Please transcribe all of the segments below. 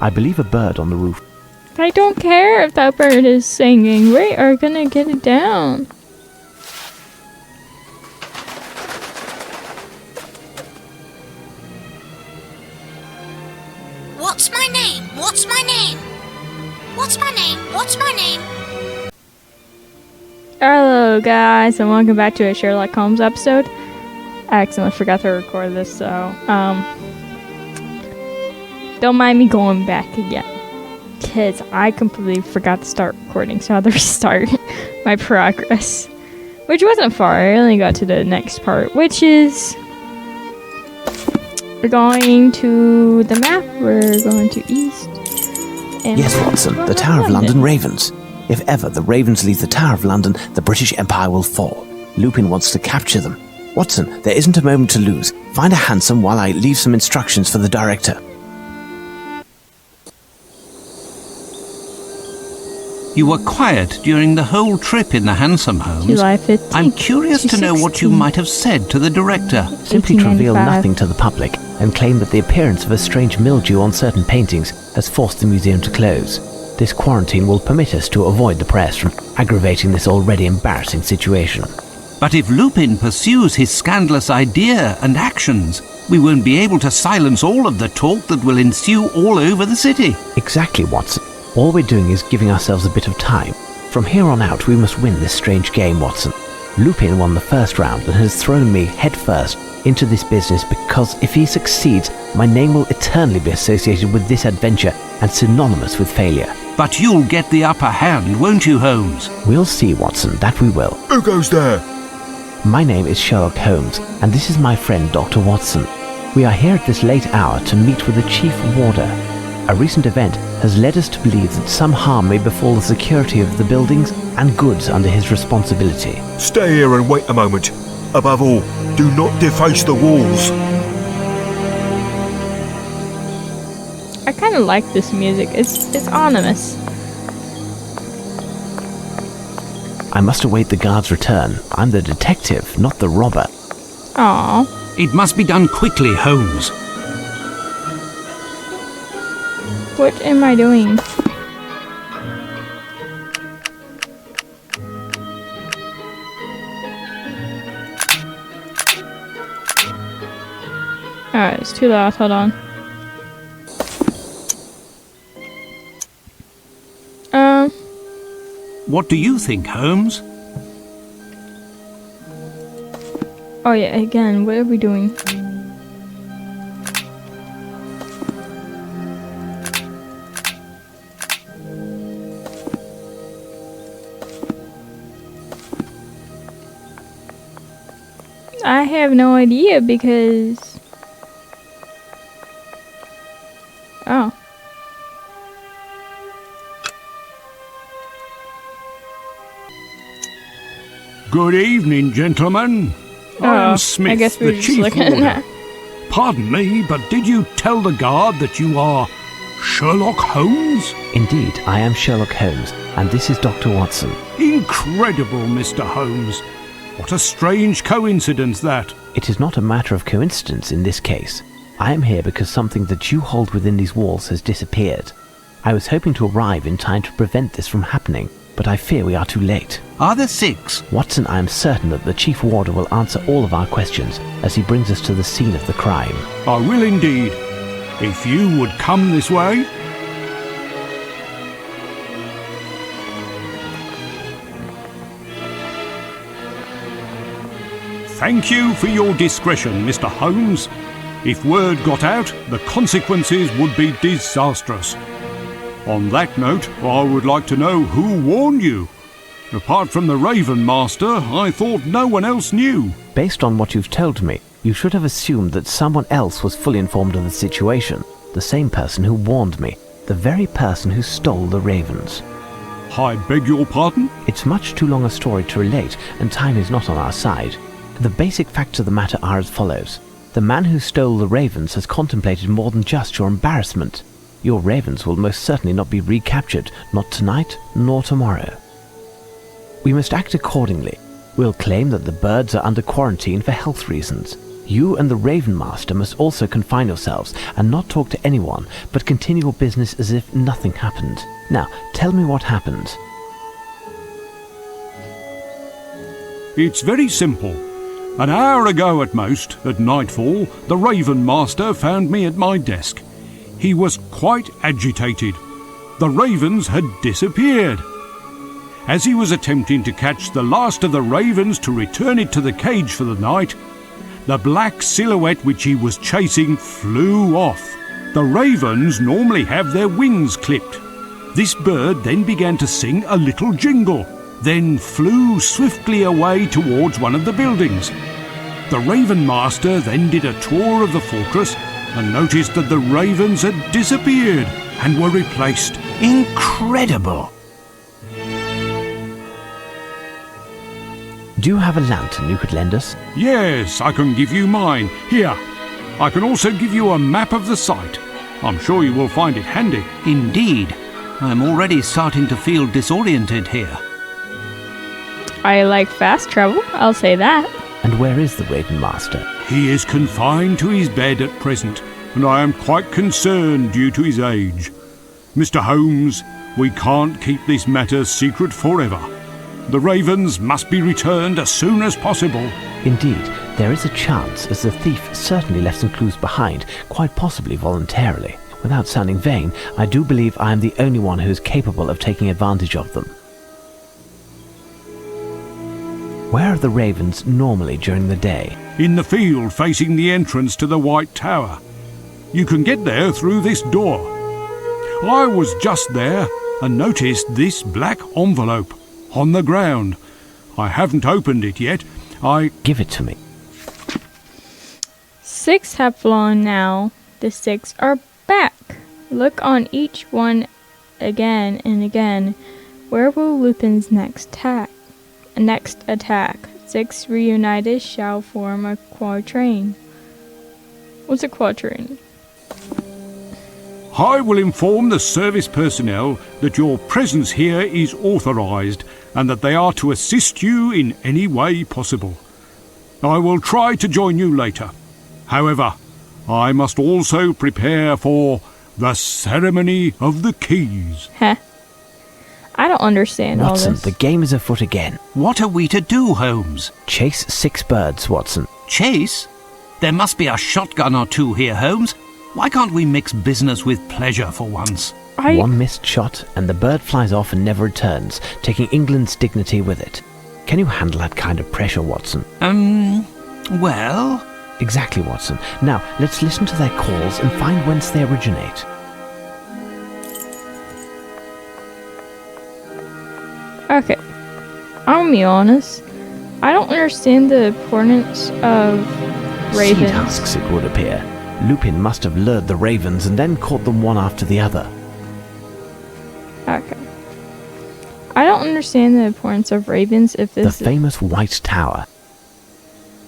I believe a bird on the roof. I don't care if that bird is singing. We are gonna get it down. What's my name? What's my name? What's my name? What's my name? Hello guys, and welcome back to a Sherlock Holmes episode. I accidentally forgot to record this, so don't mind me going back again, because I completely forgot to start recording, so I had to restart my progress, which wasn't far. I only got to the next part, which is we're going to the map. We're going to east. And yes, Watson, the Tower of London Ravens. If ever the Ravens leave the Tower of London, the British Empire will fall. Lupin wants to capture them. Watson, there isn't a moment to lose. Find a hansom while I leave some instructions for the director. You were quiet during the whole trip in the hansom, Holmes. July 15th, I'm curious to know what you might have said to the director. Simply to reveal nothing to the public and claim that the appearance of a strange mildew on certain paintings has forced the museum to close. This quarantine will permit us to avoid the press from aggravating this already embarrassing situation. But if Lupin pursues his scandalous idea and actions, we won't be able to silence all of the talk that will ensue all over the city. Exactly, Watson. All we're doing is giving ourselves a bit of time. From here on out, we must win this strange game, Watson. Lupin won the first round and has thrown me headfirst into this business because if he succeeds, my name will eternally be associated with this adventure and synonymous with failure. But you'll get the upper hand, won't you, Holmes? We'll see, Watson, that we will. Who goes there? My name is Sherlock Holmes, and this is my friend Dr. Watson. We are here at this late hour to meet with the Chief Warder. A recent event has led us to believe that some harm may befall the security of the buildings and goods under his responsibility. Stay here and wait a moment. Above all, do not deface the walls. I kind of like this music. It's ominous. I must await the guard's return. I'm the detective, not the robber. Aww. It must be done quickly, Holmes. What am I doing? Alright, it's too loud. Hold on. What do you think, Holmes? Oh yeah, again, what are we doing? I have no idea because... Oh. Good evening, gentlemen. I am Smith, I guess we were the just Chief looking at Warder. that. Pardon me, but did you tell the guard that you are Sherlock Holmes? Indeed, I am Sherlock Holmes, and this is Dr. Watson. Incredible, Mr. Holmes. What a strange coincidence that. It is not a matter of coincidence in this case. I am here because something that you hold within these walls has disappeared. I was hoping to arrive in time to prevent this from happening, but I fear we are too late. Are there 6? Watson, I am certain that the Chief Warder will answer all of our questions as he brings us to the scene of the crime. I will indeed. If you would come this way. Thank you for your discretion, Mr. Holmes. If word got out, the consequences would be disastrous. On that note, I would like to know who warned you. Apart from the Raven Master, I thought no one else knew. Based on what you've told me, you should have assumed that someone else was fully informed of the situation. The same person who warned me. The very person who stole the ravens. I beg your pardon? It's much too long a story to relate, and time is not on our side. The basic facts of the matter are as follows. The man who stole the ravens has contemplated more than just your embarrassment. Your ravens will most certainly not be recaptured, not tonight, nor tomorrow. We must act accordingly. We'll claim that the birds are under quarantine for health reasons. You and the Raven Master must also confine yourselves and not talk to anyone, but continue your business as if nothing happened. Now, tell me what happened. It's very simple. An hour ago at most, at nightfall, the Raven Master found me at my desk. He was quite agitated. The ravens had disappeared. As he was attempting to catch the last of the ravens to return it to the cage for the night, the black silhouette which he was chasing flew off. The ravens normally have their wings clipped. This bird then began to sing a little jingle, then flew swiftly away towards one of the buildings. The Raven Master then did a tour of the fortress and noticed that the ravens had disappeared and were replaced. Incredible! Do you have a lantern you could lend us? Yes, I can give you mine. Here, I can also give you a map of the site. I'm sure you will find it handy. Indeed. I'm already starting to feel disoriented here. I like fast travel, I'll say that. And where is the Raven Master? He is confined to his bed at present, and I am quite concerned due to his age. Mr. Holmes, we can't keep this matter secret forever. The ravens must be returned as soon as possible. Indeed, there is a chance, as the thief certainly left some clues behind, quite possibly voluntarily. Without sounding vain, I do believe I am the only one who is capable of taking advantage of them. Where are the ravens normally during the day? In the field facing the entrance to the White Tower. You can get there through this door. I was just there and noticed this black envelope on the ground. I haven't opened it yet. Give it to me. 6 have flown now. The 6 are back. Look on each one again and again. Where will Lupin's next attack? 6 reunited shall form a quatrain. What's a quatrain? I will inform the service personnel that your presence here is authorized and that they are to assist you in any way possible. I will try to join you later. However, I must also prepare for the ceremony of the keys. Heh. I don't understand Watson, all this. the game is afoot again. What are we to do, Holmes? Chase 6 birds, Watson. Chase? There must be a shotgun or two here, Holmes. Why can't we mix business with pleasure for once? One missed shot, and the bird flies off and never returns, taking England's dignity with it. Can you handle that kind of pressure, Watson? Well... Exactly, Watson. Now, let's listen to their calls and find whence they originate. Okay. I'll be honest. I don't understand the importance of Sea ravens. tasks, it would appear. Lupin must have lured the ravens and then caught them one after the other. Okay. I don't understand the importance of ravens if The this famous White Tower.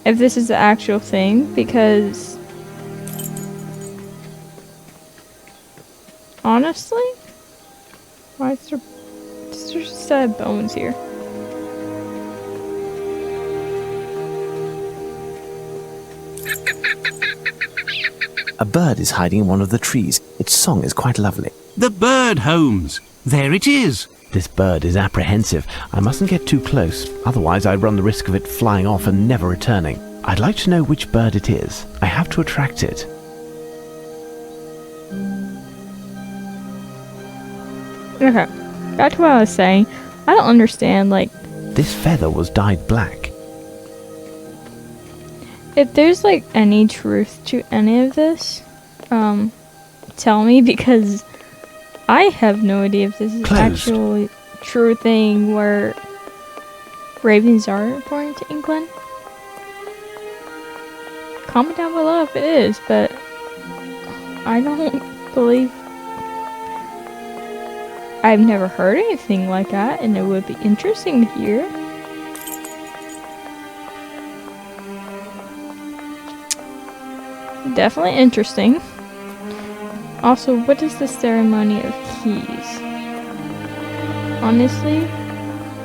if this is the actual thing, because honestly, why is there's just a set of bones here? A bird is hiding in one of the trees. Its song is quite lovely. The bird, Holmes. There it is. This bird is apprehensive. I mustn't get too close, otherwise I'd run the risk of it flying off and never returning. I'd like to know which bird it is. I have to attract it. Okay. Back to what I was saying. I don't understand, like, This feather was dyed black. if there's like any truth to any of this, tell me, because I have no idea if this is Closed. actually true thing where ravens are important to England. Comment down below if it is, but I don't believe. I've never heard anything like that, and it would be interesting to hear. Definitely interesting. Also, what is the ceremony of keys? Honestly,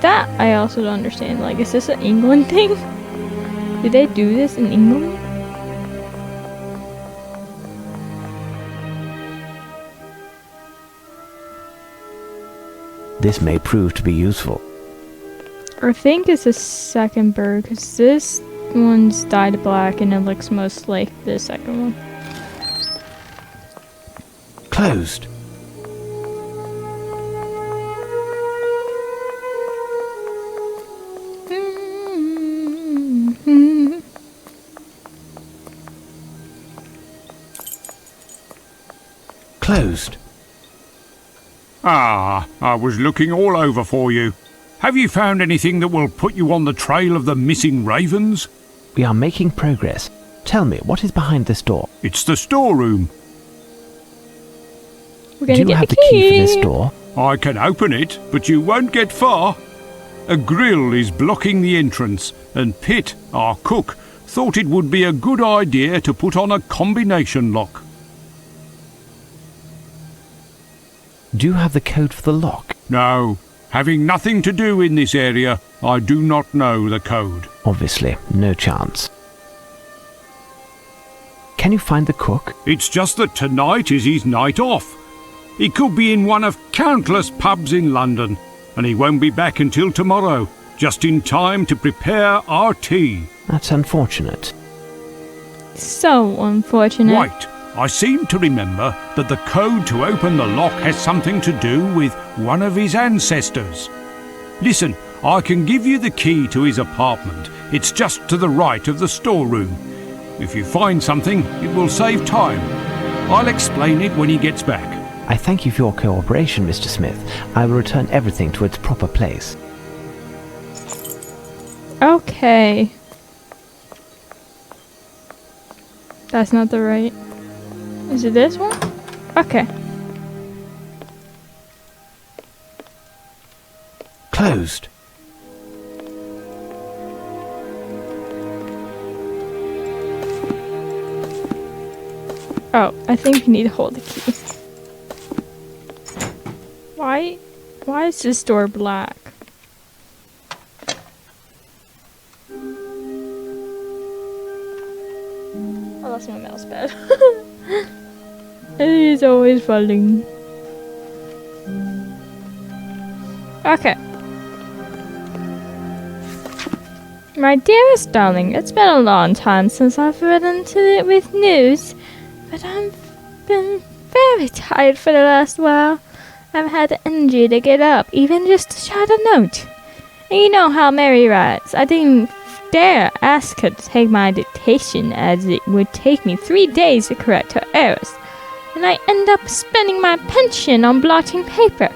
that I also don't understand. Like, is this an England thing? Do they do this in England? This may prove to be useful. I think it's the second bird, because this one's dyed black and it looks most like the second one. Closed. Closed. Ah, I was looking all over for you. Have you found anything that will put you on the trail of the missing ravens? We are making progress. Tell me, what is behind this door? It's the storeroom. We're Do gonna you get have the the key for key. this door? I can open it, but you won't get far. A grill is blocking the entrance, and Pitt, our cook, thought it would be a good idea to put on a combination lock. Do you have the code for the lock? No, having nothing to do in this area, I do not know the code. Obviously, no chance. Can you find the cook? It's just that tonight is his night off. He could be in one of countless pubs in London, and he won't be back until tomorrow, just in time to prepare our tea. That's unfortunate. So unfortunate. Wait, I seem to remember that the code to open the lock has something to do with one of his ancestors. Listen, I can give you the key to his apartment. It's just to the right of the storeroom. If you find something, it will save time. I'll explain it when he gets back. I thank you for your cooperation, Mr. Smith. I will return everything to its proper place. Okay. That's not the right. Is it this one? Okay. Closed. Oh, I think we need to hold the key. Why is this door black? I lost my mouse pad. It is always falling. Okay. My dearest darling, it's been a long time since I've written to it with news, but I've been very tired for the last while. I've had the energy to get up, even just to shout a note. And you know how Mary writes. I didn't dare ask her to take my dictation, as it would take me 3 days to correct her errors, and I end up spending my pension on blotting paper.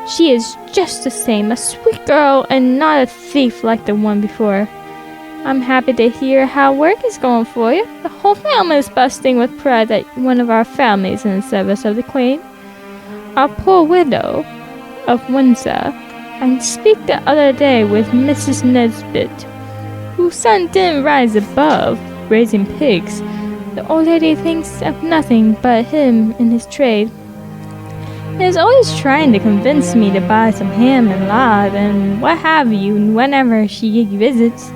She is just the same, a sweet girl and not a thief like the one before. I'm happy to hear how work is going for you. The whole family is busting with pride that one of our families in the service of the Queen. Our poor widow of Windsor. I speak the other day with Mrs. Nesbit, whose son didn't rise above raising pigs. The old lady thinks of nothing but him and his trade. He is always trying to convince me to buy some ham and lard and what have you whenever she visits.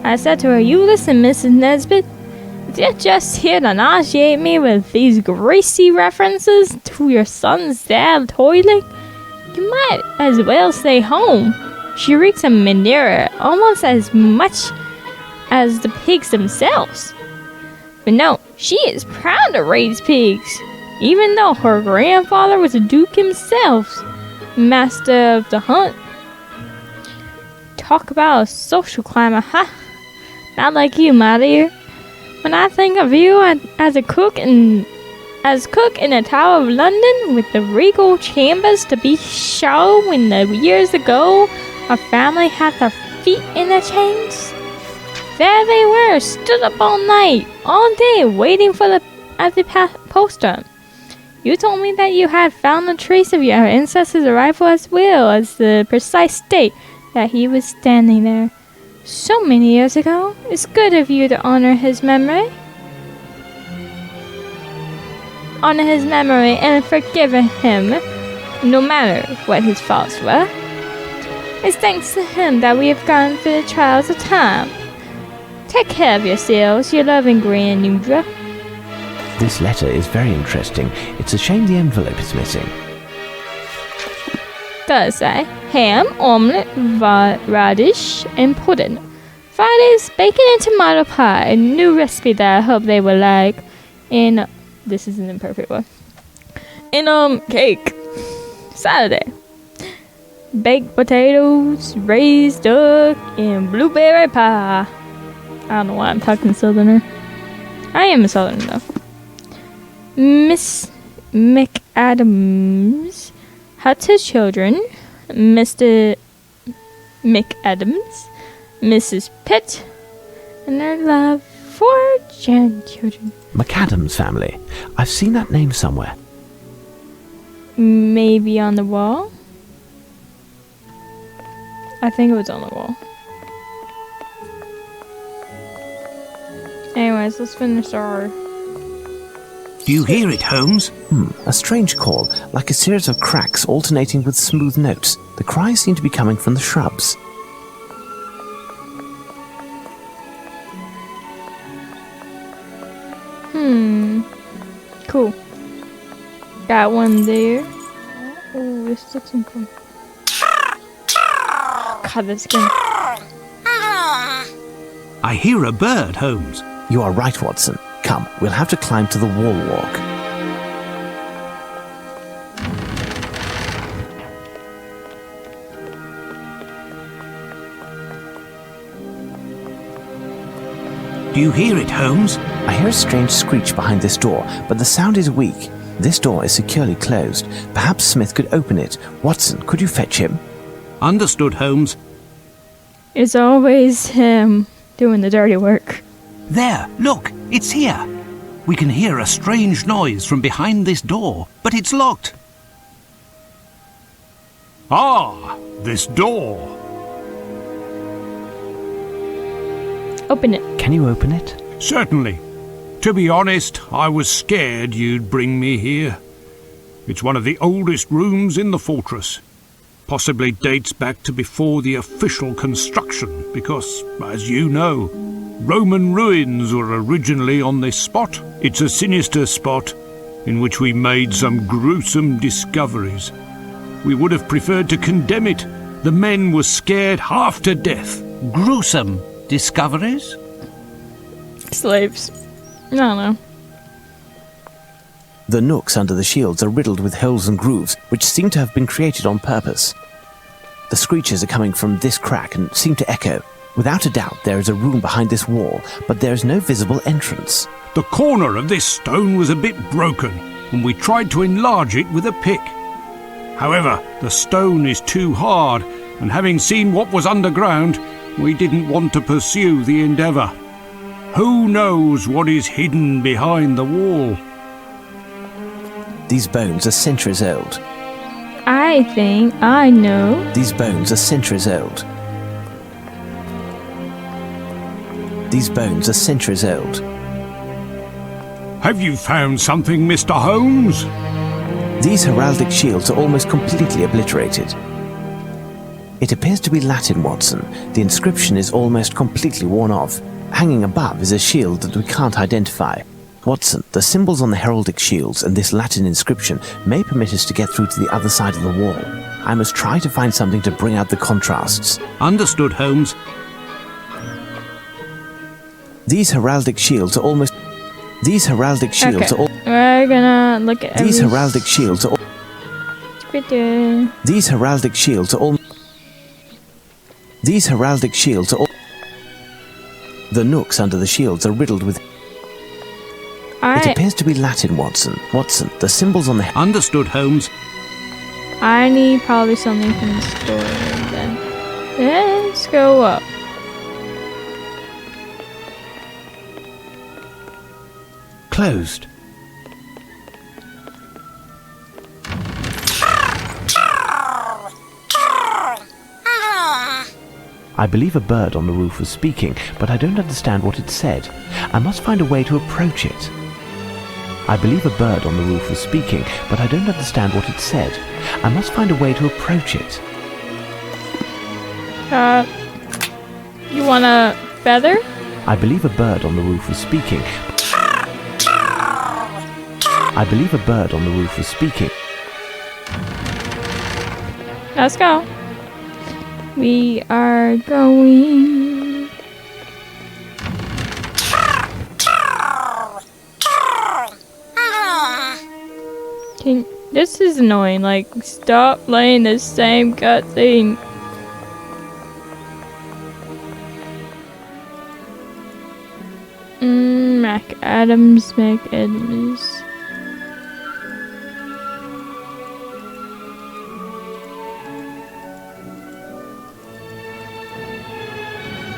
I said to her, "You listen, Mrs. Nesbit. If you're just here to nauseate me with these greasy references to your son's dad toiling, you might as well stay home. She reeks of manure almost as much as the pigs themselves. But no, she is proud to raise pigs, even though her grandfather was a duke himself, master of the hunt. Talk about a social climber, huh? Not like you, my dear. When I think of you as cook in the Tower of London with the regal chambers to be shown when the years ago our family had their feet in the chains, there they were, stood up all night, all day, waiting for the postern. You told me that you had found the trace of your ancestor's arrival as well as the precise date that he was standing there. So many years ago. It's good of you to honor his memory. Honor his memory and forgive him, no matter what his faults were. It's thanks to him that we have gone through the trials of time. Take care of yourselves, your loving Grand Nudra. This letter is very interesting. It's a shame the envelope is missing. does say ham, omelette, radish, and pudding. Fridays, bacon and tomato pie, a new recipe that I hope they will like. And this is an imperfect one. And cake. Saturday, baked potatoes, raised duck, and blueberry pie. I don't know why I'm talking Southerner. I am a Southerner though. Miss McAdams had 2 children, Mr. McAdams, Mrs. Pitt, and their love 4 grandchildren. McAdams family. I've seen that name somewhere. Maybe on the wall? I think it was on the wall. Anyways, let's finish our... Do you hear it, Holmes? A strange call, like a series of cracks alternating with smooth notes. The cries seem to be coming from the shrubs. Cool. Got one there. Oh, this doesn't come. God, that's good. I hear a bird, Holmes. You are right, Watson. Come, we'll have to climb to the wall walk. Do you hear it, Holmes? I hear a strange screech behind this door, but the sound is weak. This door is securely closed. Perhaps Smith could open it. Watson, could you fetch him? Understood, Holmes. It's always him doing the dirty work. There, look, it's here. We can hear a strange noise from behind this door, but it's locked. Ah, this door. Open it. Can you open it? Certainly. To be honest, I was scared you'd bring me here. It's one of the oldest rooms in the fortress. Possibly dates back to before the official construction, because, as you know, Roman ruins were originally on this spot. It's a sinister spot in which we made some gruesome discoveries. We would have preferred to condemn it. The men were scared half to death. Gruesome discoveries? Slaves. I don't know. The nooks under the shields are riddled with holes and grooves, which seem to have been created on purpose. The screeches are coming from this crack and seem to echo. Without a doubt, there is a room behind this wall, but there is no visible entrance. The corner of this stone was a bit broken, and we tried to enlarge it with a pick. However, the stone is too hard, and having seen what was underground, we didn't want to pursue the endeavour. Who knows what is hidden behind the wall? These bones are centuries old. I think I know. These bones are centuries old. These bones are centuries old. Have you found something, Mr. Holmes? These heraldic shields are almost completely obliterated. It appears to be Latin, Watson. The inscription is almost completely worn off. Hanging above is a shield that we can't identify. Watson, the symbols on the heraldic shields and this Latin inscription may permit us to get through to the other side of the wall. I must try to find something to bring out the contrasts. Understood, Holmes. These heraldic shields are almost... These heraldic shields Okay. are all... We're gonna look at These every heraldic shields are all... scripture. These heraldic shields are all... These heraldic shields are all... The nooks under the shields are riddled with... It appears to be Latin, Watson. Watson, the symbols on the... Understood, Holmes. I need probably something from the store then. Let's go up. Closed. I believe a bird on the roof was speaking, but I don't understand what it said. I must find a way to approach it. I believe a bird on the roof was speaking, but I don't understand what it said. I must find a way to approach it. You want a feather? I believe a bird on the roof was speaking. I believe a bird on the roof was speaking. Let's go. We are going. This is annoying. Like, stop playing the same cutscene. McAdams.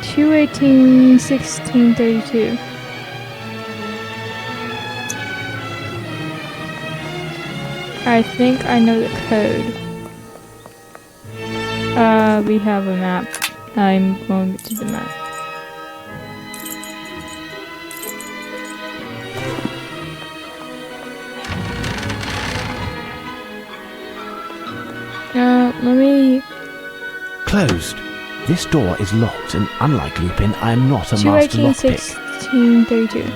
2/18/1632. I think I know the code. We have a map. I'm going to the map. Let me... Closed. This door is locked, and unlike Lupin, I am not a master lockpick. 2/18/1632.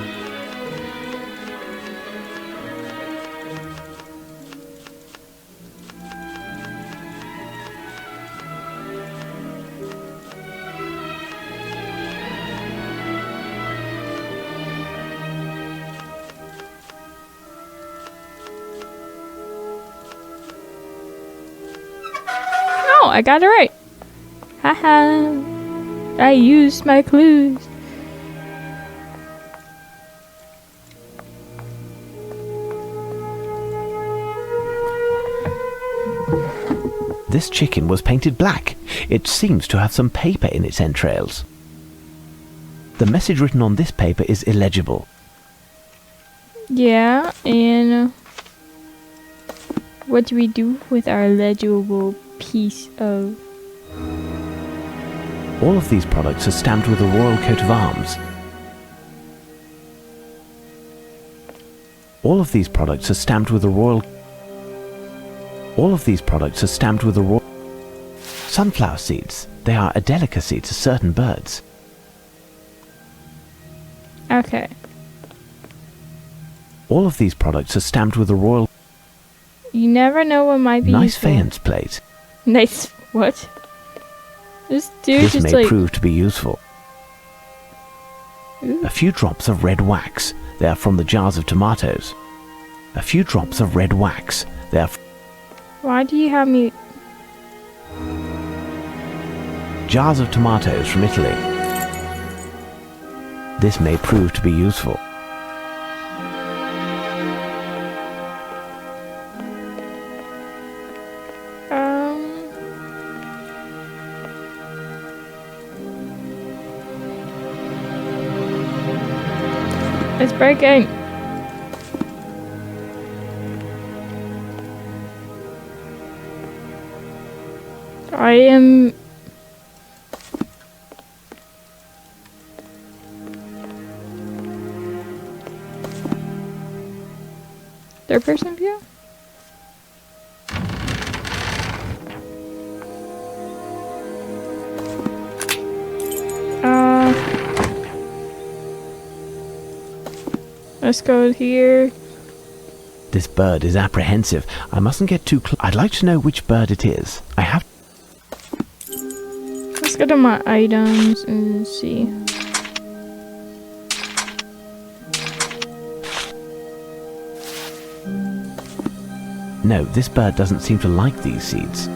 Oh, I got it right. Haha. I used my clues. This chicken was painted black. It seems to have some paper in its entrails. The message written on this paper is illegible. Yeah, and what do we do with our legible piece of... All of these products are stamped with the royal coat of arms. All of these products are stamped with the royal... All of these products are stamped with the royal... Sunflower seeds. They are a delicacy to certain birds. Okay. All of these products are stamped with the royal... You never know what might be Nice useful. faience plate. Nice what? This dude This just may like... prove to be useful. Ooh. A few drops of red wax. They are from the jars of tomatoes. A few drops of red wax. They are Why do you have me... jars of tomatoes from Italy. This may prove to be useful. It's breaking. I am... Third person view? Let's go here. This bird is apprehensive. I mustn't get too close. I'd like to know which bird it is. I have... Let's go to my items and see. No, this bird doesn't seem to like these seeds.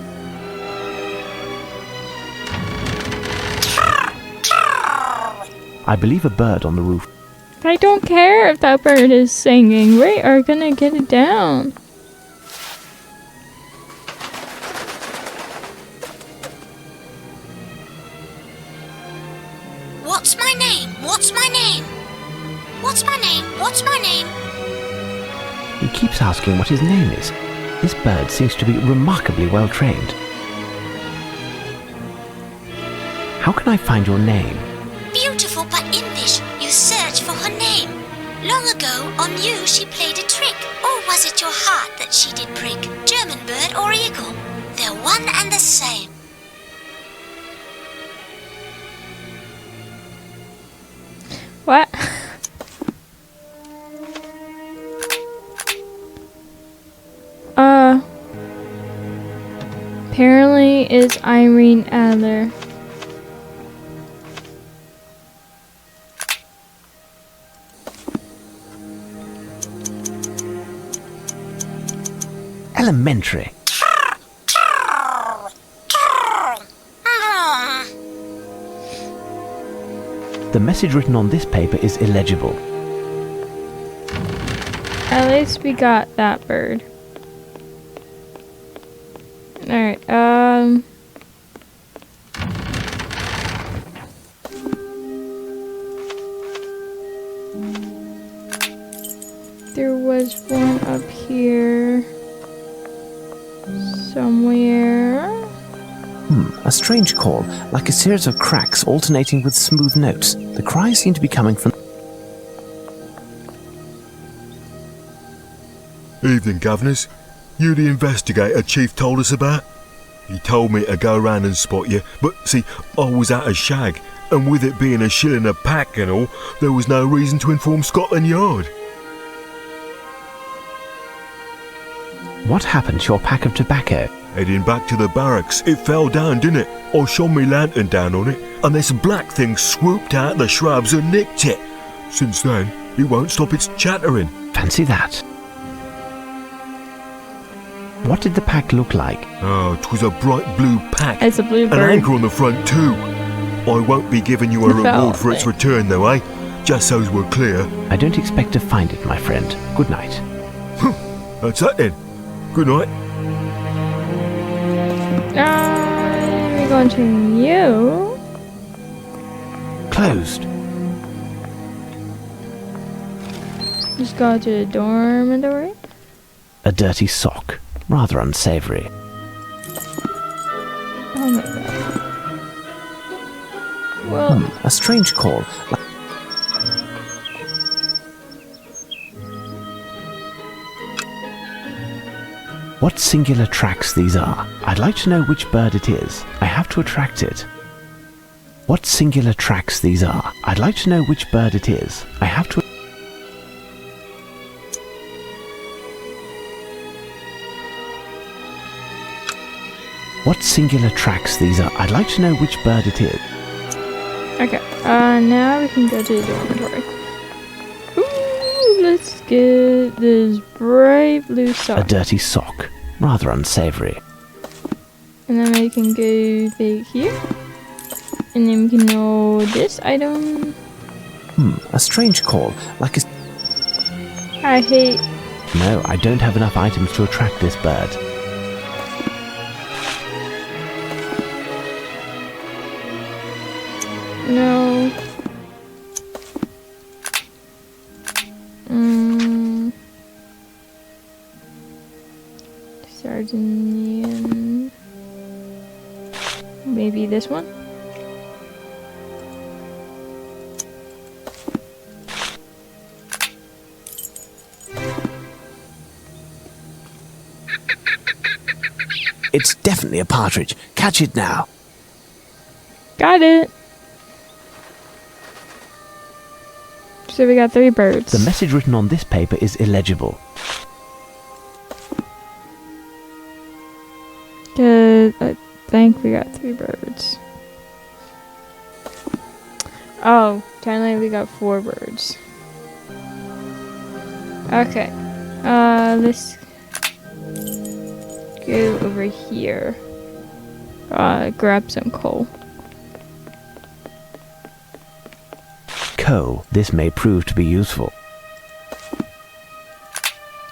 I believe a bird on the roof. I don't care if that bird is singing. We are gonna get it down. What's my name? What's my name? What's my name? What's my name? He keeps asking what his name is. This bird seems to be remarkably well trained. How can I find your name? Beautiful but English. You search for her name. Long ago, on you she played a trick. Or was it your heart that she did prick? German bird or eagle? They're one and the same. What? apparently is Irene Adler. Elementary. The message written on this paper is illegible. At least we got that bird. Alright, there was one up here somewhere. A strange call, like a series of cracks alternating with smooth notes. The cries seem to be coming from... Evening, governors. You the investigator Chief told us about? He told me to go round and spot you, but see, I was out of shag, and with it being a shilling a pack and all, there was no reason to inform Scotland Yard. What happened to your pack of tobacco? Heading back to the barracks, it fell down, didn't it? I shone me lantern down on it, and this black thing swooped out the shrubs and nicked it. Since then, it won't stop its chattering. Fancy that. What did the pack look like? Oh, 'twas a bright blue pack. It's a blue An bird. anchor on the front too. I won't be giving you a reward for its return though, eh? Just so's we're clear. I don't expect to find it, my friend. Good night. That's that then. Good night. We're going to you. Closed. Just go to the dormitory. A dirty sock. Rather unsavory. Oh my god. Well, A strange call. What singular tracks these are? I'd like to know which bird it is. I have to attract it. What singular tracks these are? I'd like to know which bird it is. I have to... What singular tracks these are? I'd like to know which bird it is. okay. Now we can go to the dormitory. Ooh, let's get this bright blue A sock. dirty sock. Rather unsavory. And then we can go back here. And then we can know this item. A strange call. Like a... I hate... No, I don't have enough items to attract this bird. No. Sardinian. Maybe this one? It's definitely a partridge. Catch it now. Got it! So we got 3 birds. The message written on this paper is illegible. Good. I think we got 3 birds. Oh, technically we got 4 birds. Okay. Let's go over here. Grab some coal. Coal. This may prove to be useful.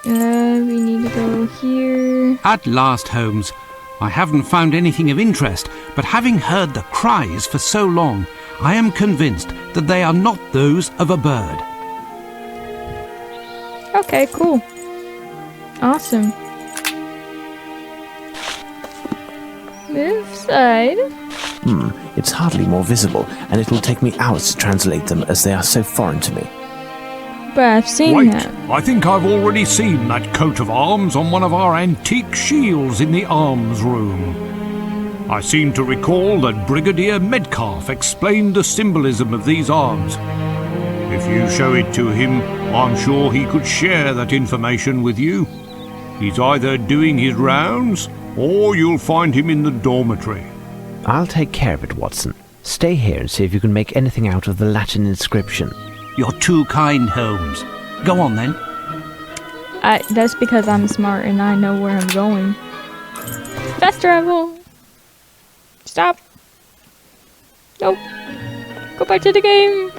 We need to go here. At last, Holmes. I haven't found anything of interest, but having heard the cries for so long, I am convinced that they are not those of a bird. Okay, cool. Awesome. Move side. It's hardly more visible, and it'll take me hours to translate them as they are so foreign to me. But I've seen Wait, that. I think I've already seen that coat of arms on one of our antique shields in the arms room. I seem to recall that Brigadier Metcalf explained the symbolism of these arms. If you show it to him, I'm sure he could share that information with you. He's either doing his rounds or you'll find him in the dormitory. I'll take care of it, Watson. Stay here and see if you can make anything out of the Latin inscription. You're too kind, Holmes. Go on, then. That's because I'm smart and I know where I'm going. Fast travel! Stop! Nope. Go back to the game!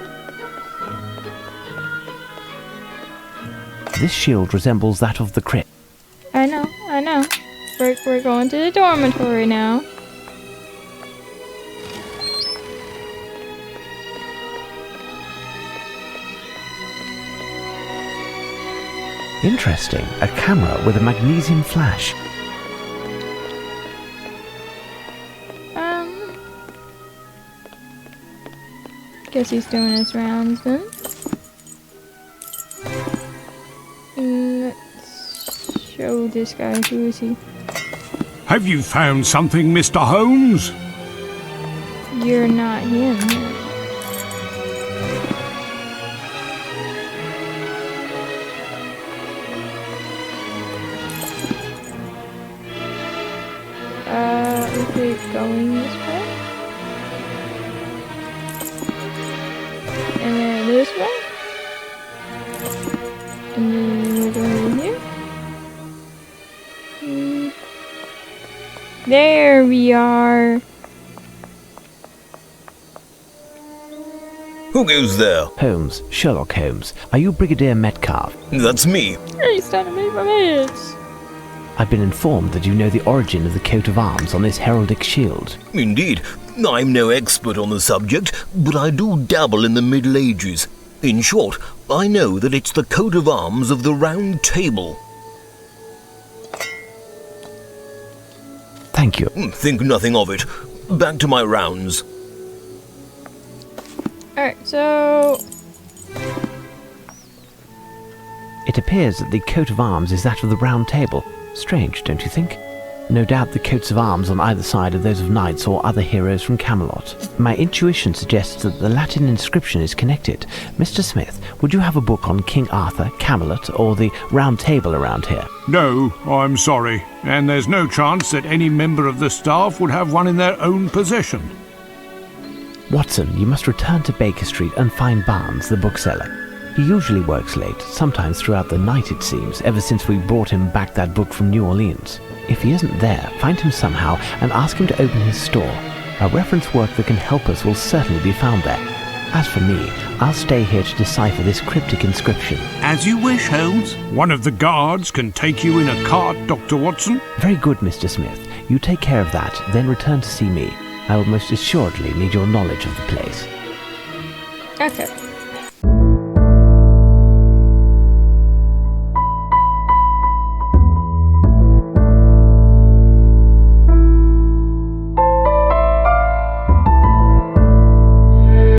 This shield resembles that of the crypt. I know. We're going to the dormitory now. Interesting. A camera with a magnesium flash. Guess he's doing his rounds then. Let's show this guy. Who is he? Have you found something, Mr. Holmes? You're not him. Is it going this way? And then this way? And then we're going over here? There we are! Who goes there? Holmes, Sherlock Holmes. Are you Brigadier Metcalfe? That's me. He's standing me from it! I've been informed that you know the origin of the coat of arms on this heraldic shield. Indeed. I'm no expert on the subject, but I do dabble in the Middle Ages. In short, I know that it's the coat of arms of the Round Table. Thank you. Think nothing of it. Back to my rounds. Alright, so... It appears that the coat of arms is that of the Round Table. Strange, don't you think? No doubt the coats of arms on either side are those of knights or other heroes from Camelot. My intuition suggests that the Latin inscription is connected. Mr. Smith, would you have a book on King Arthur, Camelot, or the Round Table around here? No, I'm sorry, and there's no chance that any member of the staff would have one in their own possession. Watson, you must return to Baker Street and find Barnes, the bookseller. He usually works late, sometimes throughout the night it seems, ever since we brought him back that book from New Orleans. If he isn't there, find him somehow and ask him to open his store. A reference work that can help us will certainly be found there. As for me, I'll stay here to decipher this cryptic inscription. As you wish, Holmes. One of the guards can take you in a cart, Dr. Watson. Very good, Mr. Smith. You take care of that, then return to see me. I will most assuredly need your knowledge of the place. Okay.